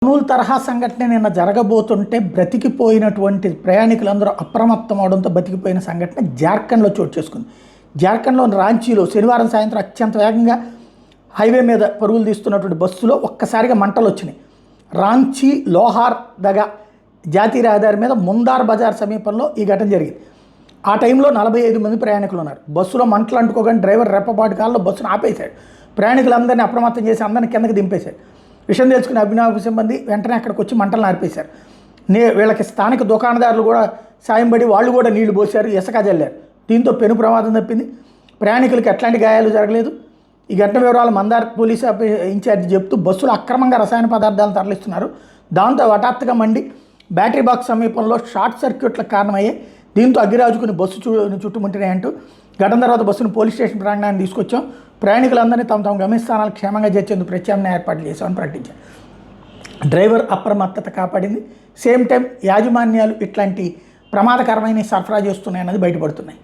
కర్నూలు తరహా సంఘటన నిన్న జరగబోతుంటే బ్రతికిపోయినటువంటి ప్రయాణికులందరూ అప్రమత్తం అవడంతో బతికిపోయిన సంఘటన జార్ఖండ్లో చోటు చేసుకుంది. జార్ఖండ్లోని రాంచీలో శనివారం సాయంత్రం అత్యంత వేగంగా హైవే మీద పరుగులు తీస్తున్నటువంటి బస్సులో ఒక్కసారిగా మంటలు వచ్చినాయి. రాంచీ లోహార్ దగా జాతీయ రహదారి మీద ముందార్ బజార్ సమీపంలో ఈ ఘటన జరిగింది. ఆ టైంలో 45 మంది ప్రయాణికులు ఉన్నారు. బస్సులో మంటలు అంటుకోగానే డ్రైవర్ రెప్పపాటు కాలంలో బస్సును ఆపేశాడు. ప్రయాణికులందరినీ అప్రమత్తం చేసి అందరినీ కిందకి దింపేశాడు. విషయం తెలుసుకుని అగ్నిమాపక సిబ్బంది వెంటనే అక్కడికి వచ్చి మంటలను ఆర్పేశారు. వీళ్ళకి స్థానిక దుకాణదారులు కూడా సాయం పడి వాళ్ళు కూడా నీళ్లు పోశారు, ఇసుక జల్లారు. దీంతో పెను ప్రమాదం తప్పింది. ప్రయాణికులకు ఎట్లాంటి గాయాలు జరగలేదు. ఈ ఘటన వివరాలు మందార్ పోలీసు ఇన్ఛార్జి చెప్తూ బస్సులు అక్రమంగా రసాయన పదార్థాలను తరలిస్తున్నారు. దాంతో హఠాత్తుగా మండి బ్యాటరీ బాక్స్ సమీపంలో షార్ట్ సర్క్యూట్లకు కారణమయ్యాయి. దీంతో అగ్గిరాజుకుని బస్సు చుట్టుముట్టినాయంటూ ఘటన తర్వాత బస్సును పోలీస్ స్టేషన్ ప్రాంగణాన్ని తీసుకొచ్చాం. ప్రయాణికులందరినీ తమ గమ్యస్థానాలకు క్షేమంగా చేర్చేందుకు ప్రత్యామ్నాయ ఏర్పాట్లు చేశామని ప్రకటించారు. డ్రైవర్ అప్రమత్తత కాపాడింది. సేమ్ టైం యాజమాన్యాలు ఇట్లాంటి ప్రమాదకరమైన సరఫరా చేస్తున్నాయన్నది బయటపడుతున్నాయి.